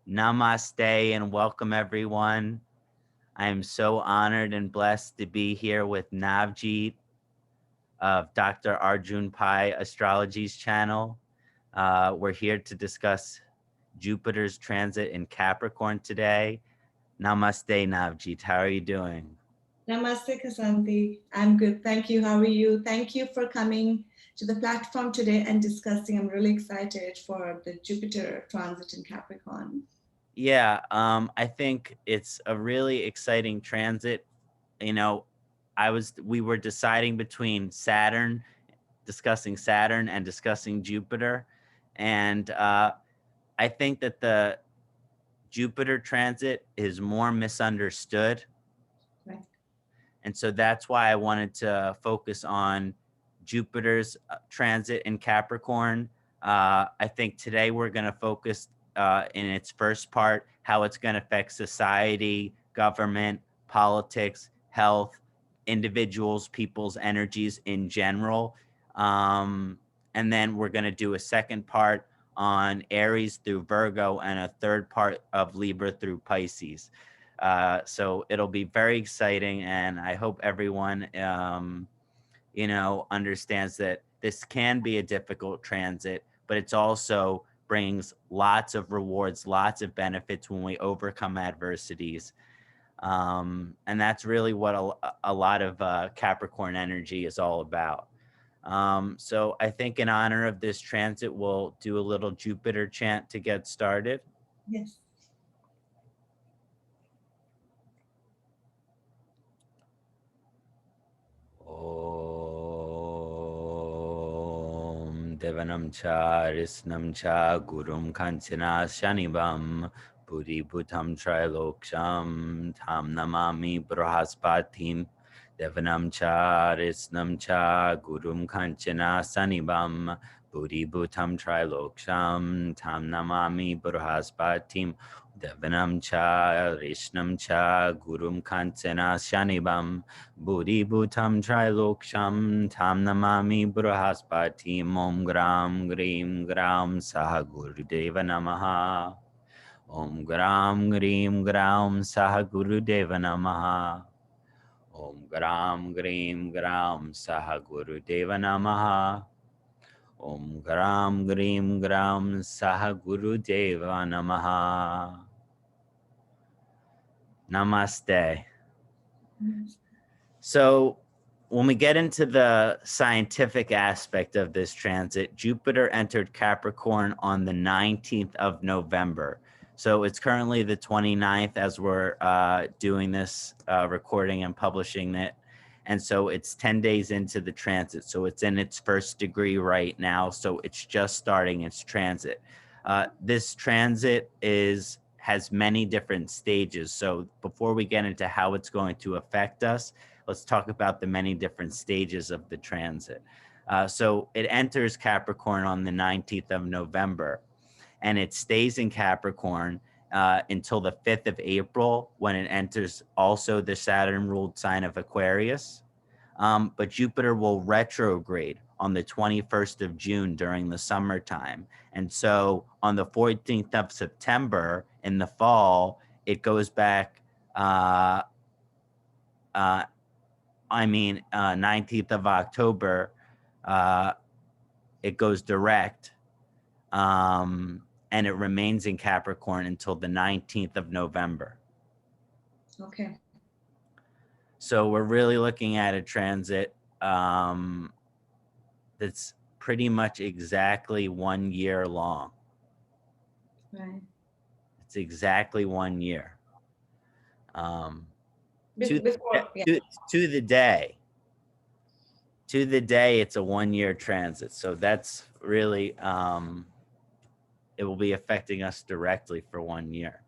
Namaste and welcome everyone. I am so honored and blessed to be here with Navjeet of Dr. Arjun Pai Astrology's channel. We're here to discuss Jupiter's transit in Capricorn today. Namaste, Navjeet. How are you doing? Namaste, Kṣaṇāti. I'm good. Thank you. How are you? Thank you for coming to the platform today and discussing. I'm really excited for the Jupiter transit in Capricorn. Yeah, I think it's a really exciting transit. You know, we were deciding between discussing Saturn and discussing Jupiter. And I think that the Jupiter transit is more misunderstood. Right. And so that's why I wanted to focus on Jupiter's transit in Capricorn. I think today we're going to focus in its first part, how it's going to affect society, government, politics, health, individuals, people's energies in general. And then we're going to do a second part on Aries through Virgo and a third part of Libra through Pisces. So it'll be very exciting, and I hope everyone, understands that this can be a difficult transit, but it's also brings lots of rewards, lots of benefits when we overcome adversities. And that's really what a lot of Capricorn energy is all about. So I think in honor of this transit, we'll do a little Jupiter chant to get started. Yes. Om Devanam Cha Risnam Cha Gurum Kanchana Shanibam Puri Bhutam Triloksham Tham Namami Brahaspatim Devanam Cha Risnam Cha Gurum Kanchana Sanibam Puri Bhutam Triloksham Tham Namami Brahaspatim Devanam Cha Rishnam Cha Gurum Kanchana Shanibam Buddhi Bhutam Triloksham Tam Namami Brahaspati Om Gram Grim Gram Saha Gurudeva Namaha Om Gram Grim Gram Saha Gurudeva Namaha Om Gram Grim Gram Saha Gurudeva Namaha Om Gram Grim Gram Saha Gurudeva Namaha. Namaste. So when we get into the scientific aspect of this transit, Jupiter entered Capricorn on the 19th of November. So it's currently the 29th as we're doing this recording and publishing it. And so it's 10 days into the transit. So it's in its first degree right now. So it's just starting its transit. This transit has many different stages. So before we get into how it's going to affect us, let's talk about the many different stages of the transit. So it enters Capricorn on the 19th of November, and it stays in Capricorn until the 5th of April, when it enters also the Saturn-ruled sign of Aquarius. But Jupiter will retrograde on the 21st of June during the summertime. And so on the 14th of September in the fall, it goes back 19th of October, it goes direct, and it remains in Capricorn until the 19th of November. Okay. So we're really looking at a transit that's pretty much exactly 1 year long. Right. It's exactly 1 year. Before, yeah. To the day. To the day, it's a 1 year transit. So that's really, it will be affecting us directly for 1 year.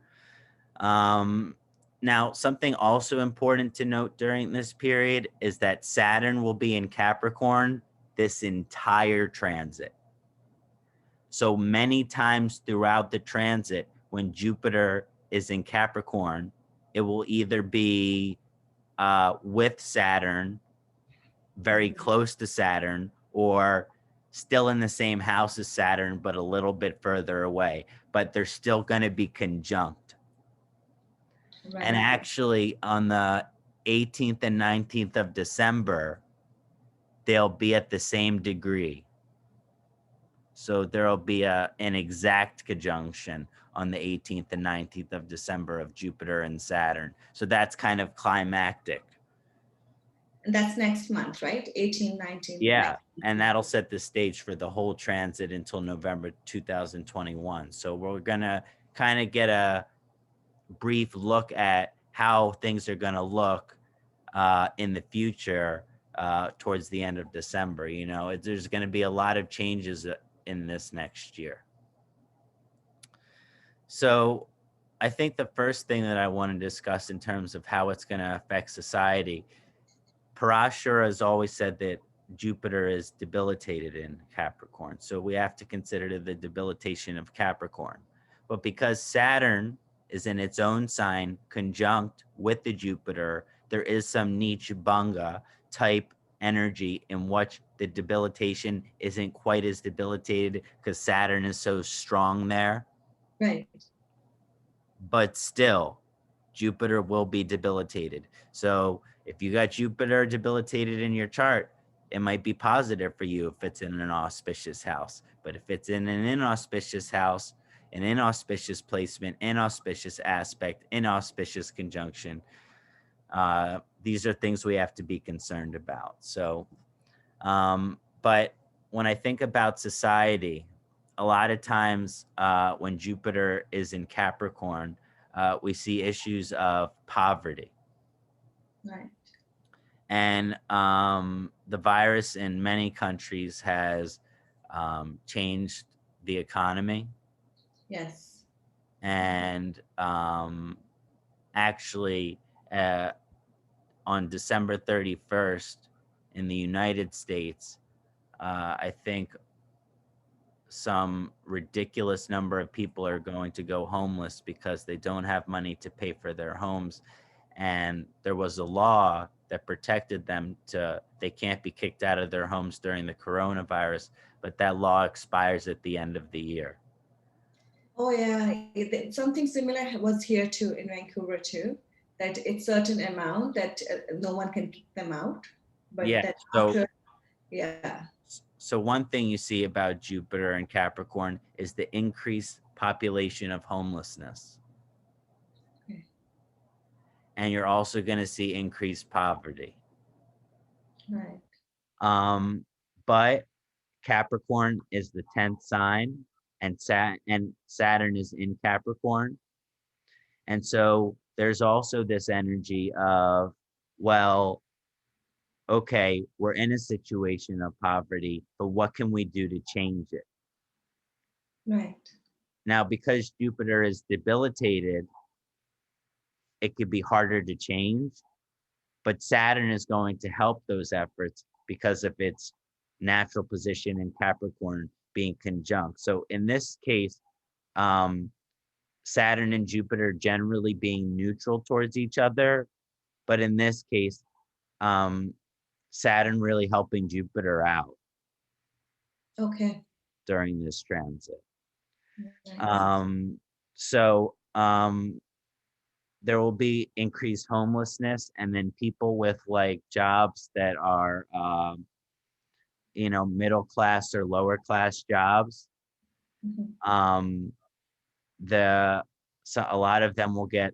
Now, something also important to note during this period is that Saturn will be in Capricorn this entire transit. So many times throughout the transit, when Jupiter is in Capricorn, it will either be with Saturn, very close to Saturn, or still in the same house as Saturn, but a little bit further away, but they're still going to be conjunct. Right. And actually on the 18th and 19th of December, they'll be at the same degree. So there'll be an exact conjunction on the 18th and 19th of December of Jupiter and Saturn. So that's kind of climactic. And that's next month, right? 18, 19. Yeah. And that'll set the stage for the whole transit until November 2021. So we're going to kind of get a brief look at how things are going to look in the future towards the end of December. You know, there's going to be a lot of changes in this next year. So I think the first thing that I want to discuss in terms of how it's going to affect society, Parashara has always said that Jupiter is debilitated in Capricorn. So we have to consider the debilitation of Capricorn. But because Saturn is in its own sign conjunct with the Jupiter, there is some Nietzsche Banga type energy in which the debilitation isn't quite as debilitated because Saturn is so strong there. Right. But still, Jupiter will be debilitated. So if you got Jupiter debilitated in your chart, it might be positive for you if it's in an auspicious house. But if it's in an inauspicious house, an inauspicious placement, inauspicious aspect, inauspicious conjunction, these are things we have to be concerned about. So, but when I think about society, a lot of times when Jupiter is in Capricorn, we see issues of poverty. Right. And the virus in many countries has changed the economy. Yes. And actually, on December 31st in the United States, I think some ridiculous number of people are going to go homeless because they don't have money to pay for their homes. And there was a law that protected them they can't be kicked out of their homes during the coronavirus, but that law expires at the end of the year. Oh yeah, something similar was here too in Vancouver too, that it's certain amount that no one can kick them out, but Yeah. that So, after, yeah. So one thing you see about Jupiter and Capricorn is the increased population of homelessness. Okay. And you're also going to see increased poverty. Right. But Capricorn is the 10th sign, and Saturn is in Capricorn. And so there's also this energy of, well, okay, we're in a situation of poverty, but what can we do to change it? Right. Now, because Jupiter is debilitated, it could be harder to change, but Saturn is going to help those efforts because of its natural position in Capricorn being conjunct. So in this case, Saturn and Jupiter generally being neutral towards each other, but in this case, Saturn really helping Jupiter out. Okay. During this transit. Nice. So there will be increased homelessness, and then people with like jobs that are middle class or lower class jobs. Mm-hmm. So a lot of them will get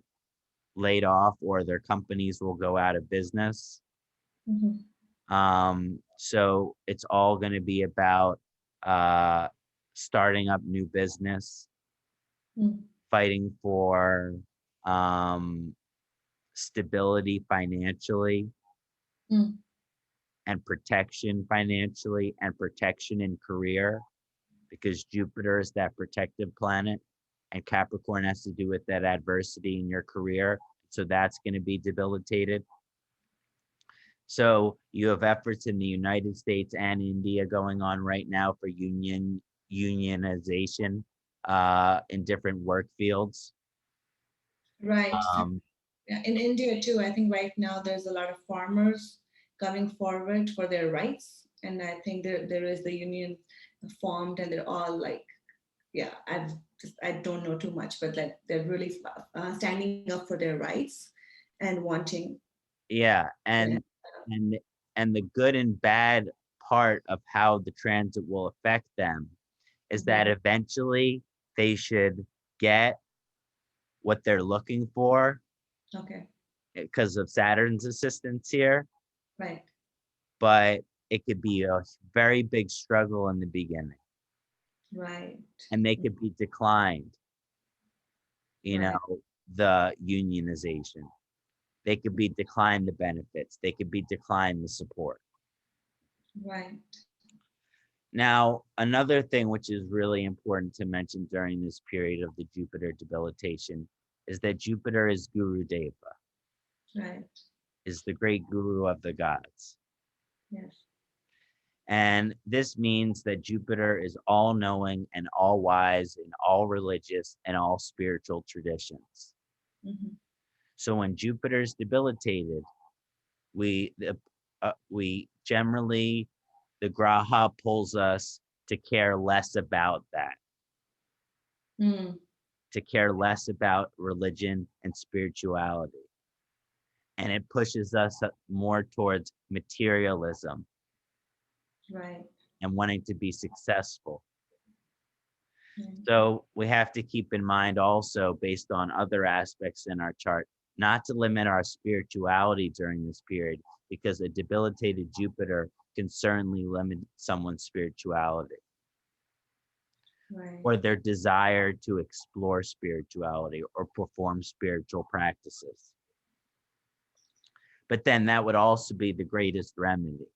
laid off, or their companies will go out of business. Mm-hmm. So it's all going to be about starting up new business, fighting for stability financially, and protection financially, and protection in career, because Jupiter is that protective planet, and Capricorn has to do with that adversity in your career. So that's going to be debilitated. So you have efforts in the United States and India going on right now for unionization in different work fields. Right. Yeah, in India too, I think right now there's a lot of farmers coming forward for their rights, and I think there is the union formed, and they're all like, yeah, I don't know too much, but like they're really standing up for their rights and wanting. Yeah, Yeah. and the good and bad part of how the transit will affect them is that eventually they should get what they're looking for Okay. because of Saturn's assistance here, Right. but it could be a very big struggle in the beginning, Right. and they could be declined, Right. the unionization. They could be declined the benefits. They could be declined the support. Right. Now, another thing which is really important to mention during this period of the Jupiter debilitation is that Jupiter is Guru Deva, Right. is the great guru of the gods. Yes. And this means that Jupiter is all knowing and all wise in all religious and all spiritual traditions. Mm-hmm. So when Jupiter is debilitated, we generally, the graha pulls us to care less about that, Mm. to care less about religion and spirituality. And it pushes us more towards materialism Right. and wanting to be successful. Mm. So we have to keep in mind also, based on other aspects in our chart, not to limit our spirituality during this period, because a debilitated Jupiter can certainly limit someone's spirituality Right. or their desire to explore spirituality or perform spiritual practices. But then that would also be the greatest remedy.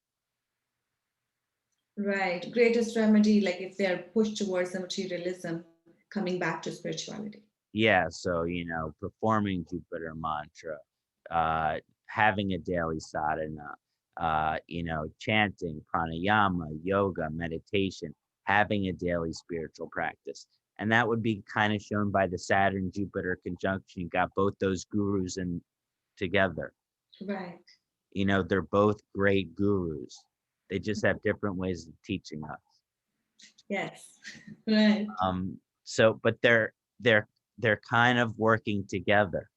Right. Greatest remedy, like if they're pushed towards the materialism, coming back to spirituality. Yeah, so, performing Jupiter mantra, having a daily sadhana, chanting, pranayama, yoga, meditation, having a daily spiritual practice. And that would be kind of shown by the Saturn Jupiter conjunction. You got both those gurus in together. Right. They're both great gurus. They just have different ways of teaching us. Yes. Right. So, but they're kind of working together.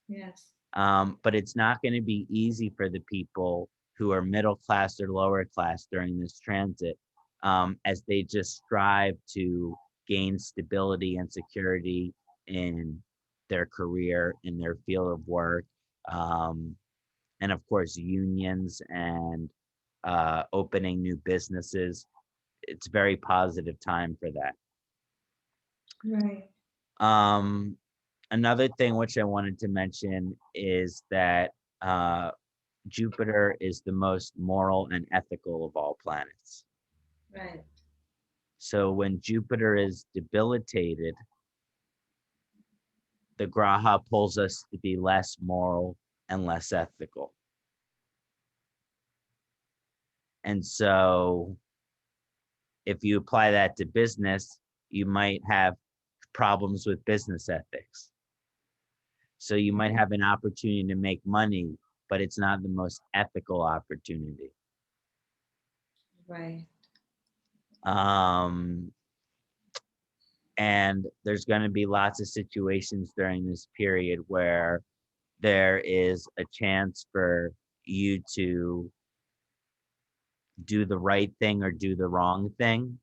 Yes. But it's not going to be easy for the people who are middle class or lower class during this transit, as they just strive to gain stability and security in their career, in their field of work, and of course, unions and opening new businesses. It's a very positive time for that. Right. Another thing which I wanted to mention is that Jupiter is the most moral and ethical of all planets. Right. So when Jupiter is debilitated, the graha pulls us to be less moral and less ethical. And so if you apply that to business, you might have problems with business ethics. So you might have an opportunity to make money, but it's not the most ethical opportunity. Right. And there's going to be lots of situations during this period where there is a chance for you to do the right thing or do the wrong thing.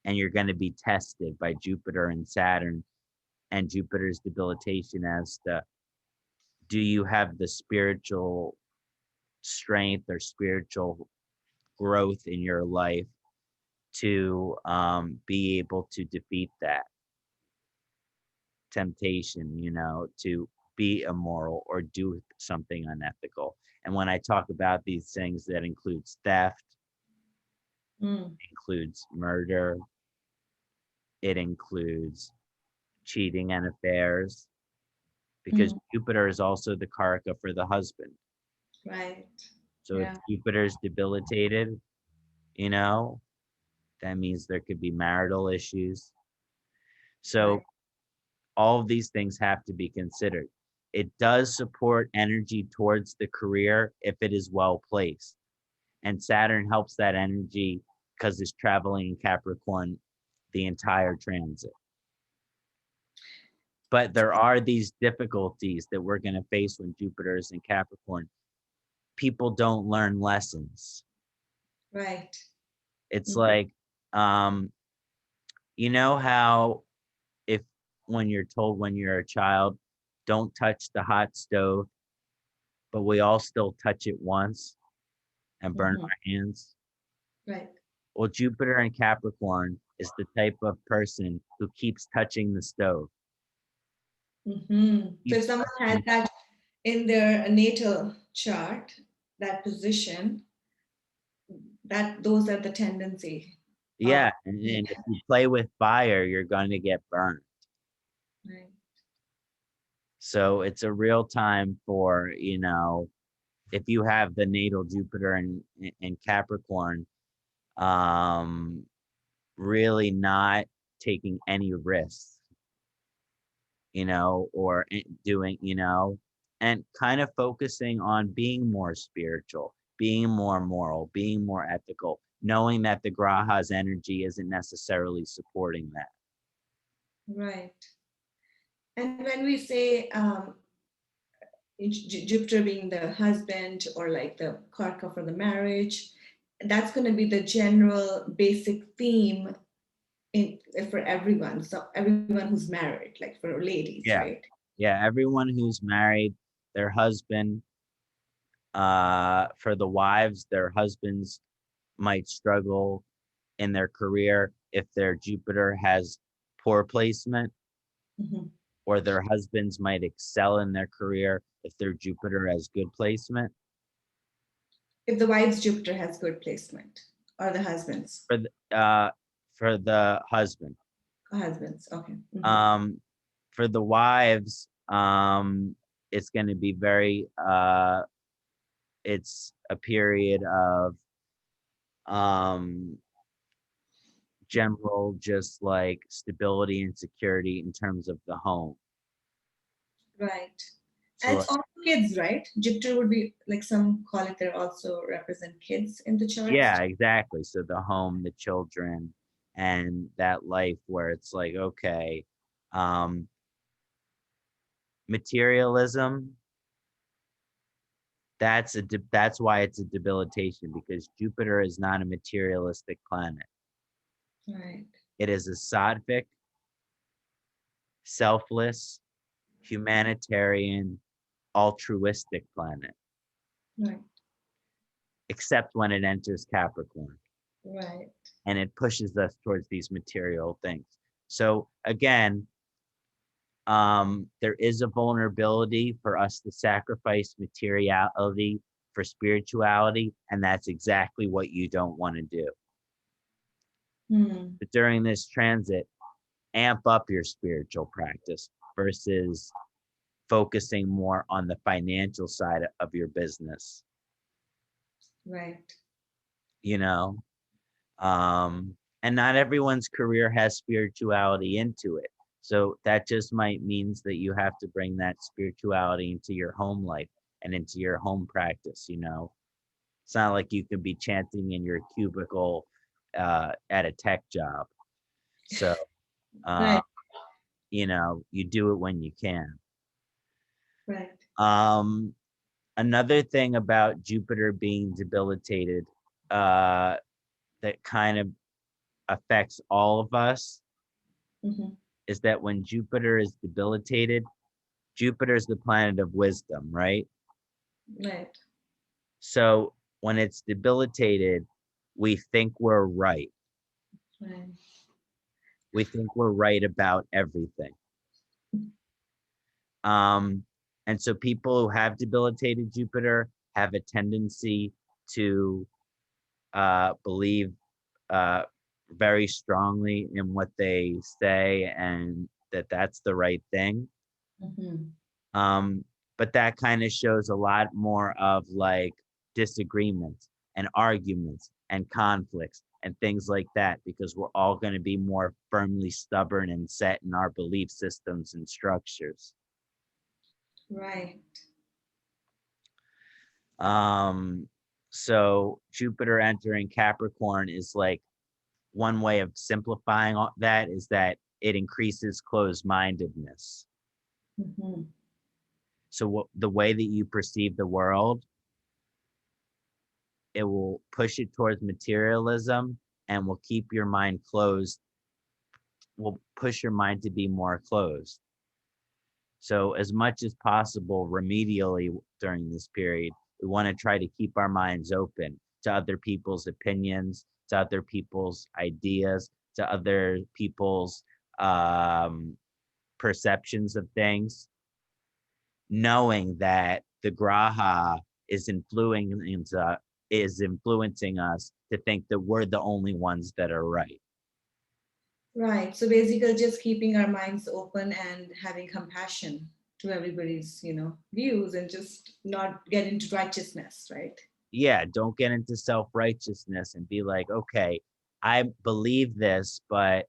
And you're going to be tested by Jupiter and Saturn and Jupiter's debilitation as to, do you have the spiritual strength or spiritual growth in your life to be able to defeat that temptation, to be immoral or do something unethical. And when I talk about these things, that includes theft, includes murder, it includes cheating and affairs, because Jupiter is also the karaka for the husband. Right. So if Yeah. Jupiter is debilitated, that means there could be marital issues. So Right. all of these things have to be considered. It does support energy towards the career if it is well placed. And Saturn helps that energy because it's traveling in Capricorn the entire transit. But there are these difficulties that we're going to face when Jupiter is in Capricorn. People don't learn lessons. Right. It's Mhm. like, you know how if when you're told when you're a child, don't touch the hot stove, but we all still touch it once and burn Mhm. our hands. Right. Well, Jupiter in Capricorn is the type of person who keeps touching the stove. So if Keeps someone has touching. that in their natal chart, that position, that those are the tendency of. Yeah, and if you play with fire, you're going to get burned. Right. So it's a real time for, you know, if you have the natal Jupiter in Capricorn, really not taking any risks, you know, or doing, you know, and kind of focusing on being more spiritual, being more moral, being more ethical, knowing that the Graha's energy isn't necessarily supporting that. Right. And when we say Jupiter being the husband or like the karka for the marriage, that's going to be the general basic theme in for everyone. So everyone who's married, like for ladies, Yeah. right? Yeah. Everyone who's married, their husband, for the wives, their husbands might struggle in their career if their Jupiter has poor placement, Mhm. or their husbands might excel in their career if their Jupiter has good placement. If the wife's Jupiter has good placement, or the husband's, For the husband. okay. For the wives, it's going to be very it's a period of general just like stability and security in terms of the home. Right. So And like, it's also kids, right? Jupiter would be like some call it, they also represent kids in the charts. yeah, exactly. So the home, the children, and that life where it's like, okay, um, materialism, that's why it's a debilitation, because Jupiter is not a materialistic planet. Right. It is a sattvic, selfless, humanitarian, altruistic planet, Right. except when it enters Capricorn Right. and it pushes us towards these material things. So again, there is a vulnerability for us to sacrifice materiality for spirituality, and that's exactly what you don't want to do. Hmm. But during this transit, amp up your spiritual practice versus focusing more on the financial side of your business, Right. you know. And not everyone's career has spirituality into it, so that just might means that you have to bring that spirituality into your home life and into your home practice, you know. It's not like you can be chanting in your cubicle at a tech job. So uh, Right. you know, you do it when you can. Right. um Another thing about Jupiter being debilitated, uh that kind of affects all of us, Hmm. is that when Jupiter is debilitated, Jupiter is the planet of wisdom, right? Right. So when it's debilitated, we think we're right. Right. We think we're right about everything. Um, and so people who have debilitated Jupiter have a tendency to believe uh, very strongly in what they say and that that's the right thing. Hmm. Um, but that kind of shows a lot more of like disagreements and arguments and conflicts and things like that, because we're all going to be more firmly stubborn and set in our belief systems and structures. Right. Um, so Jupiter entering Capricorn is like one way of simplifying that is that it increases closed-mindedness. Mhm. So the way that you perceive the world, it will push it towards materialism and will keep your mind closed, will push your mind to be more closed. So as much as possible, remedially during this period, we want to try to keep our minds open to other people's opinions, to other people's ideas, to other people's perceptions of things, knowing that the graha is influencing us to think that we're the only ones that are right. Right. So basically just keeping our minds open and having compassion to everybody's, views, and just not get into righteousness, right? Yeah, don't get into self-righteousness and be like, okay, I believe this, but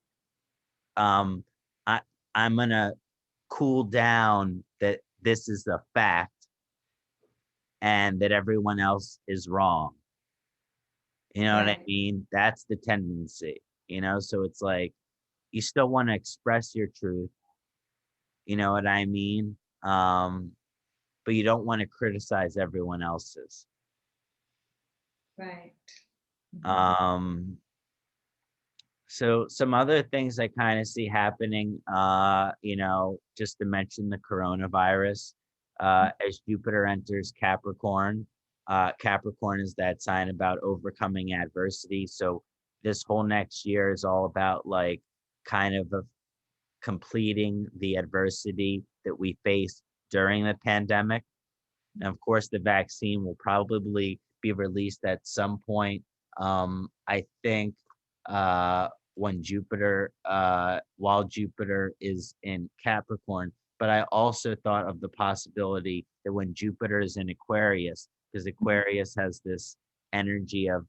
um I I'm gonna cool down that this is a fact and that everyone else is wrong. You know what I Right. mean? That's the tendency, so it's like you still want to express your truth, you know what I mean? But you don't want to criticize everyone else's. Right. Mhm. Um, so some other things I kind of see happening, just to mention the coronavirus, as Jupiter enters Capricorn. Capricorn is that sign about overcoming adversity. So this whole next year is all about like kind of completing the adversity that we faced during the pandemic. And of course, the vaccine will probably be released at some point. I think uh, while Jupiter is in Capricorn, but I also thought of the possibility that when Jupiter is in Aquarius, because Aquarius has this energy of,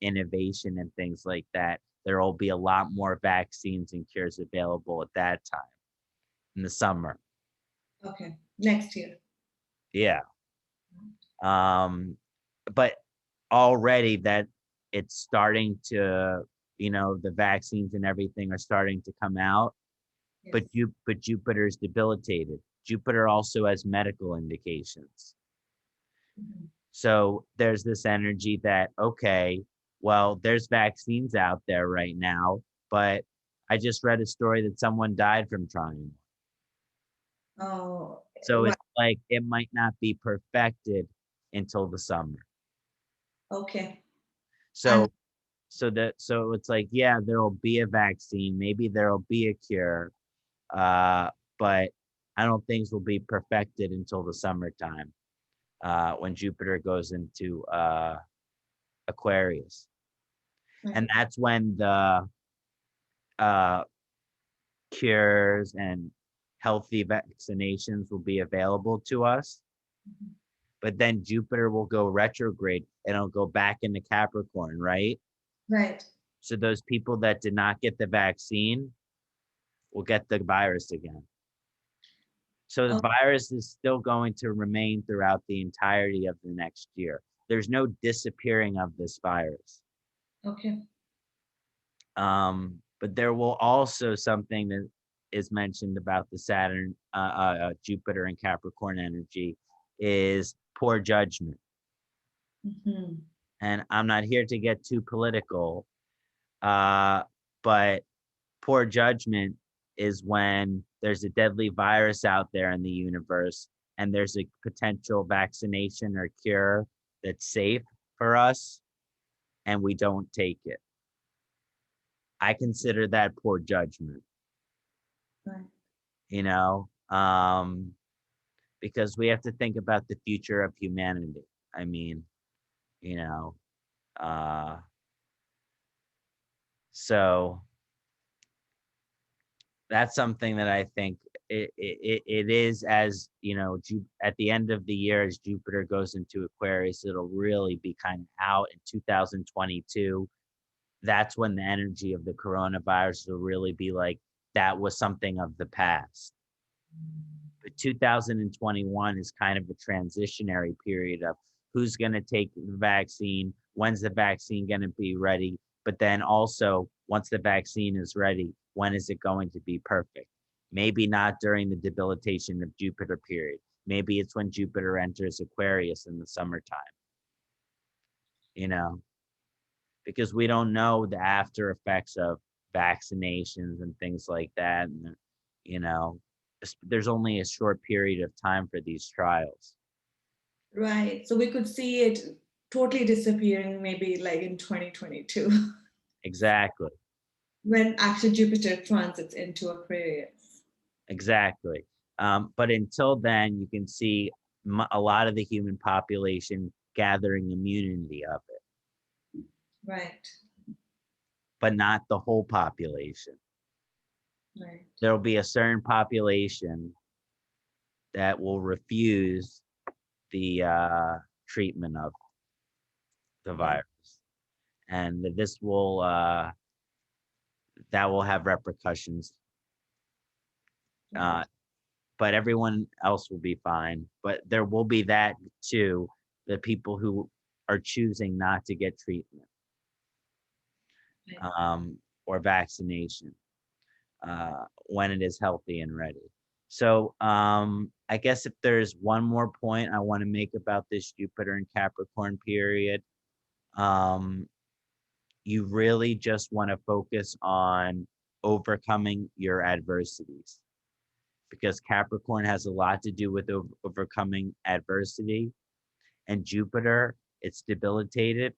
innovation and things like that, there will be a lot more vaccines and cures available at that time in the summer. Okay. Next year. Yeah. But already that it's starting to, the vaccines and everything are starting to come out, Yes. but Jupiter's debilitated. Jupiter also has medical indications. Mhm. So there's this energy that, okay, well, there's vaccines out there right now, but I just read a story that someone died from trying. Oh, So it's like it might not be perfected until the summer. okay. And So so it's like, yeah, there will be a vaccine, maybe there will be a cure, uh, but I don't think things will be perfected until the summertime, when Jupiter goes into Aquarius, right. and that's when the uh, cures and healthy vaccinations will be available to us. Mhm. But then Jupiter will go retrograde and it'll go back into Capricorn, right? Right. So those people that did not get the vaccine will get the virus again. So the Oh, virus is still going to remain throughout the entirety of the next year. There's no disappearing of this virus. okay. But there will also something that is mentioned about the Saturn, Jupiter, and Capricorn energy is poor judgment. Mhm. And I'm not here to get too political, but poor judgment is when there's a deadly virus out there in the universe and there's a potential vaccination or cure that's safe for us and we don't take it. I consider that poor judgment, Right. you know, because we have to think about the future of humanity. I mean, you know, uh, so that's something that I think it is, as at the end of the year, as Jupiter goes into Aquarius, it'll really be kind of out in 2022. That's when the energy of the coronavirus will really be like, that was something of the past. But 2021 is kind of a transitionary period of who's going to take the vaccine, when's the vaccine going to be ready, but then also once the vaccine is ready, when is it going to be perfect? Maybe not during the debilitation of Jupiter period. Maybe it's when Jupiter enters Aquarius in the summertime, because we don't know the after effects of vaccinations and things like that. And, there's only a short period of time for these trials. Right. So we could see it totally disappearing maybe like in 2022 Exactly. when actually Jupiter transits into Aquarius. Exactly. But until then, you can see a lot of the human population gathering immunity of it, Right. but not the whole population. Right. There'll be a certain population that will refuse the treatment of the virus, and that will have repercussions. Right. But everyone else will be fine. But there will be that too, the people who are choosing not to get treatment or vaccination when it is healthy and ready. So I guess if there's one more point I want to make about this Jupiter and Capricorn period, you really just want to focus on overcoming your adversities, because Capricorn has a lot to do with overcoming adversity, and Jupiter, it's debilitated.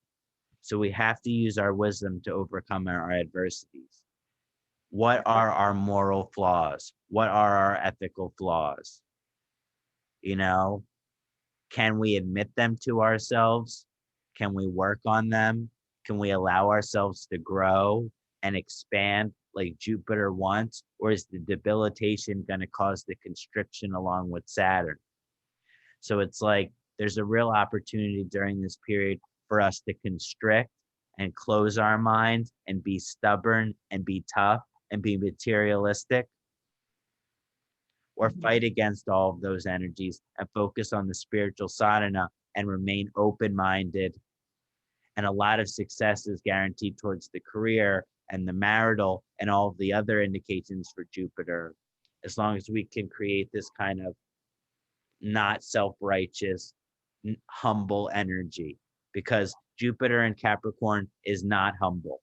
So we have to use our wisdom to overcome our adversities. What are our moral flaws? What are our ethical flaws? Can we admit them to ourselves? Can we work on them? Can we allow ourselves to grow and expand like Jupiter wants? Or is the debilitation going to cause the constriction along with Saturn? So it's like there's a real opportunity during this period for us to constrict and close our mind and be stubborn and be tough and be materialistic, or fight against all of those energies and focus on the spiritual sadhana and remain open-minded. And a lot of success is guaranteed towards the career and the marital and all of the other indications for Jupiter, as long as we can create this kind of not self-righteous, humble energy, because Jupiter in Capricorn is not humble.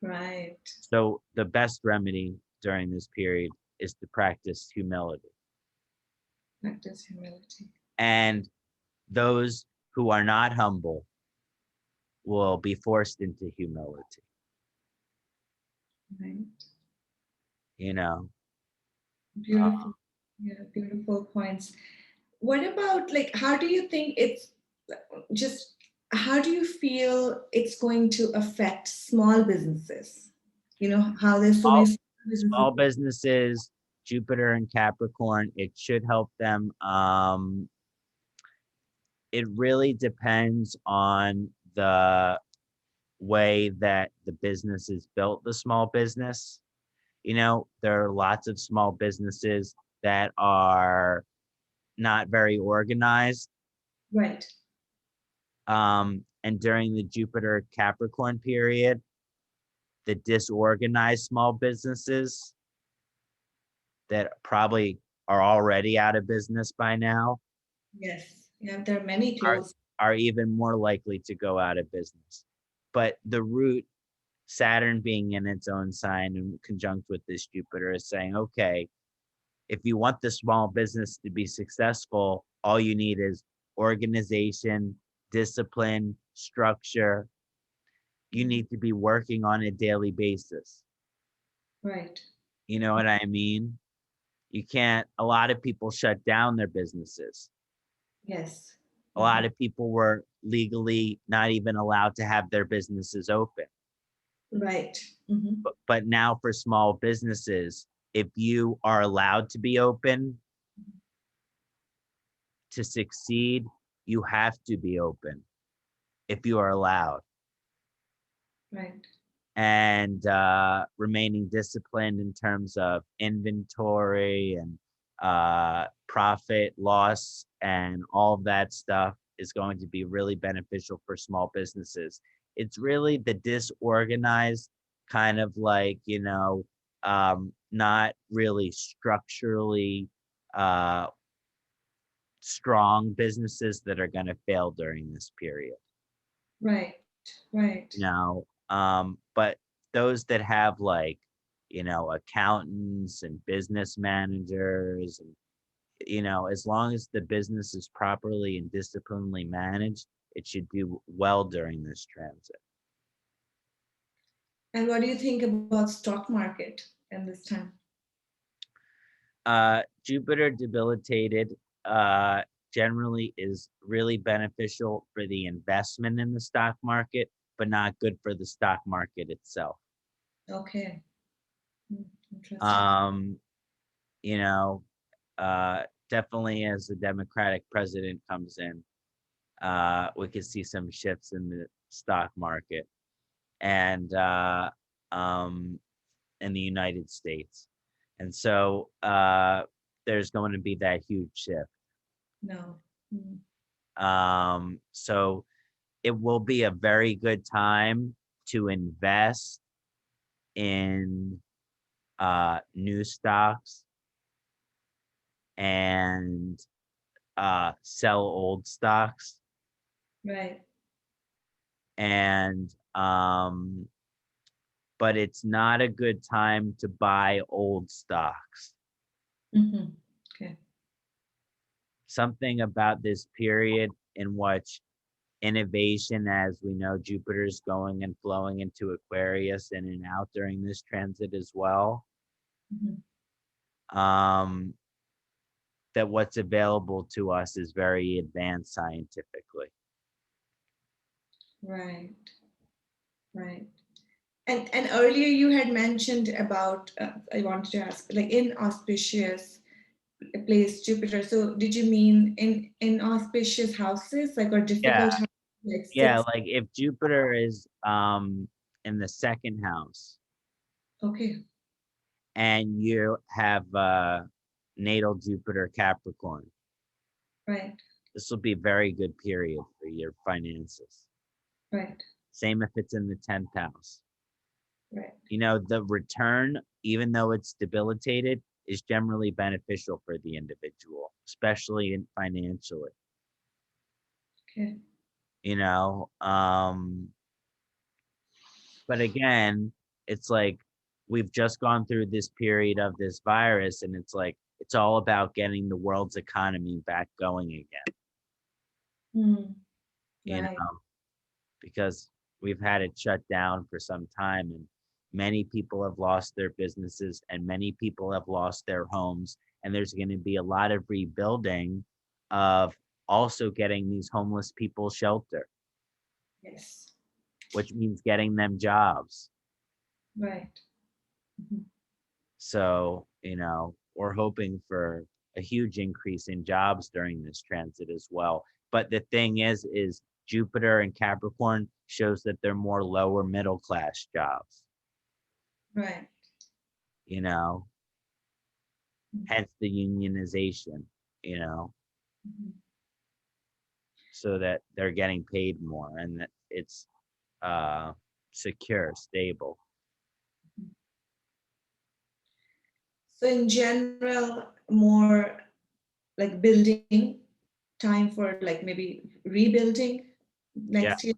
Right. So the best remedy during this period is to practice humility. Practice humility. And those who are not humble will be forced into humility. Right. Uh, Beautiful. Yeah, beautiful points. What about like how do you think it's just how do you feel it's going to affect small businesses? How there's so many small, small businesses. small businesses, Jupiter and Capricorn, it should help them. It really depends on the way that the business is built, the small business. There are lots of small businesses that are not very organized. Right. And during the Jupiter Capricorn period, the disorganized small businesses that probably are already out of business by now Yes. Yeah, there are many are, close. are even more likely to go out of business. But the root, Saturn being in its own sign and conjunct with this Jupiter, is saying, okay, if you want the small business to be successful, all you need is organization, discipline, structure. You need to be working on a daily basis. Right. You know what I mean? You can't, a lot of people shut down their businesses. Yes. A lot of people were legally not even allowed to have their businesses open. Right. But now for small businesses, if you are allowed to be open to succeed, you have to be open if you are allowed. Right. And remaining disciplined in terms of inventory and profit loss and all of that stuff is going to be really beneficial for small businesses. it's really the disorganized kind of like, not really structurally uh, strong businesses that are going to fail during this period. Right. Right. But those that have like, accountants and business managers, and, as long as the business is properly and disciplinedly managed, it should do well during this transit. And what do you think about stock market in this time? Jupiter debilitated generally is really beneficial for the investment in the stock market, but not good for the stock market itself. Okay. Interesting. You know, Definitely as the Democratic president comes in, we could see some shifts in the stock market and in the United States. And so there's going to be that huge shift. No. So it will be a very good time to invest in new stocks and sell old stocks. Right. And but it's not a good time to buy old stocks. Okay. Something about this period in which innovation, as we know, Jupiter's going and flowing into Aquarius in and out during this transit as well. That what's available to us is very advanced scientifically. Right. Right. And earlier you had mentioned about, I wanted to ask, like in auspicious place Jupiter. So did you mean in auspicious houses, like, or Yeah, difficult houses, like yeah. six? Like if Jupiter is in the second house Okay. and you have natal Jupiter Capricorn, Right. this will be a very good period for your finances. Right. Same if it's in the 10th house. Right. The return, even though it's debilitated, is generally beneficial for the individual, especially financially. Okay. But again, it's like we've just gone through this period of this virus, and it's like it's all about getting the world's economy back going again. Right. Because we've had it shut down for some time, and many people have lost their businesses and many people have lost their homes, and there's going to be a lot of rebuilding of also getting these homeless people shelter, Yes. which means getting them jobs. Right. So we're hoping for a huge increase in jobs during this transit as well. But the thing is Jupiter and Capricorn shows that they're more lower middle class jobs, Right. Hence the unionization, you know, so that they're getting paid more and that it's secure, stable. So in general, more like building time for like maybe rebuilding Yeah. next year,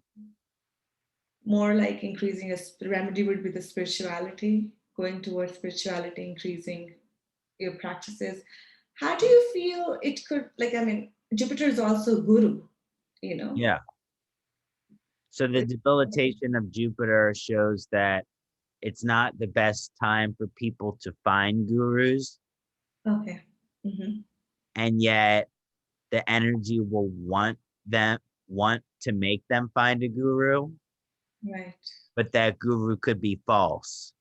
more like increasing remedy would be the spirituality, going towards spirituality, increasing your practices. How do you feel it could, like, I mean, Jupiter is also guru, you know? Yeah. So the debilitation of Jupiter shows that it's not the best time for people to find gurus, Okay. and yet the energy will want to make them find a guru, Right. but that guru could be false.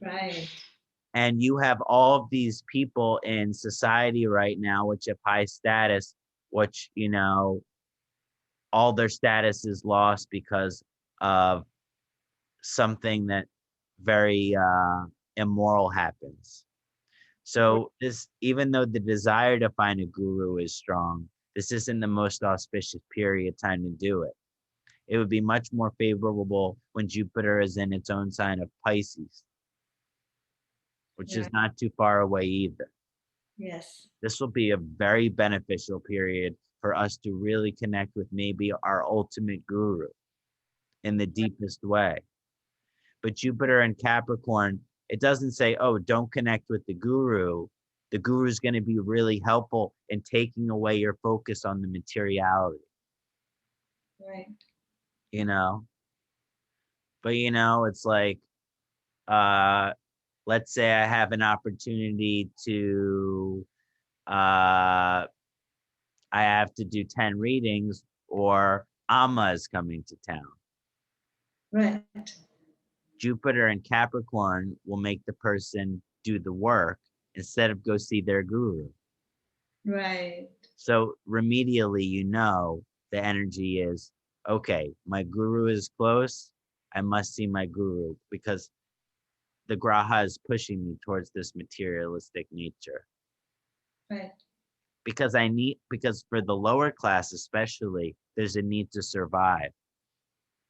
Right. And you have all of these people in society right now which have high status, which all their status is lost because of something that very immoral happens. So this, even though the desire to find a guru is strong, this isn't the most auspicious period time to do it. It would be much more favorable when Jupiter is in its own sign of Pisces, which is Right. not too far away either. Yes. This will be a very beneficial period for us to really connect with maybe our ultimate guru in the deepest way. But Jupiter and Capricorn, it doesn't say, oh, don't connect with the guru. The guru is going to be really helpful in taking away your focus on the materiality, Right. you know? But, you know, it's like, uh, let's say I have an opportunity to, I have to do 10 readings, or Amma is coming to town. Right. Jupiter and Capricorn will make the person do the work instead of go see their guru. Right. So remedially, you know, the energy is, okay, my guru is close. I must see my guru because the graha is pushing me towards this materialistic nature. Right. Because for the lower class, especially, there's a need to survive,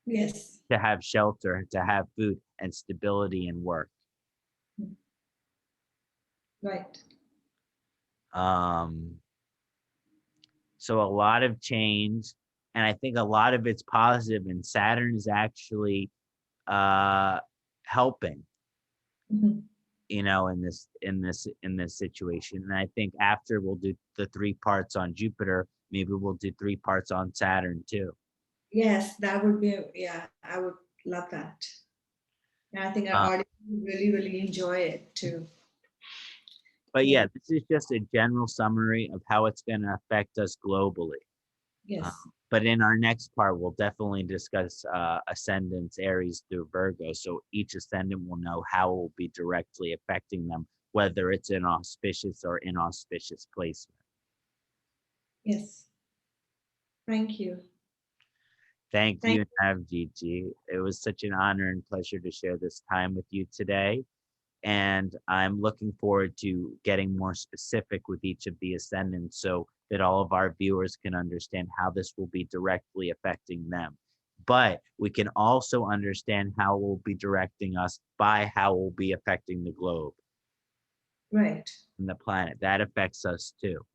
Yes. to have shelter, to have food and stability and work. Right. So a lot of change, and I think a lot of it's positive, and Saturn is actually helping, Mhm. you know, in this situation. And I think after we'll do the 3 parts on Jupiter, maybe we'll do 3 parts on Saturn too. Yes, that would be, yeah, I would love that. And I think our Uh, audience would really, really enjoy it too. but Yeah. yeah, this is just a general summary of how it's going to affect us globally. Yes. But in our next part, we'll definitely discuss ascendants, Aries through Virgo. So each ascendant will know how it will be directly affecting them, whether it's an auspicious or inauspicious placement. Yes. Thank you. Thank Thank you, Navjiti. It was such an honor and pleasure to share this time with you today. And I'm looking forward to getting more specific with each of the ascendants so that all of our viewers can understand how this will be directly affecting them. But we can also understand how it will be directing us by how it will be affecting the globe Right. and the planet. That affects us too.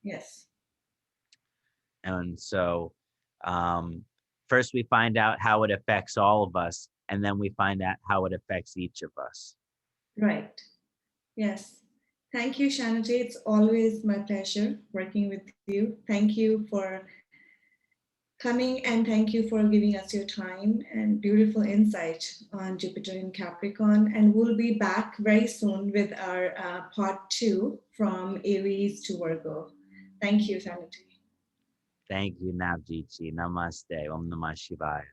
Yes. And so first we find out how it affects all of us, and then we find out how it affects each of us. Right. Yes. Thank you, Kṣaṇāti. It's always my pleasure working with you. Thank you for coming, and thank you for giving us your time and beautiful insight on Jupiter in Capricorn. And we'll be back very soon with our part 2 from Aries to Virgo. Thank you, Kṣaṇāti. Thank you, Navjiti. Namaste. Om Namah Shivaya.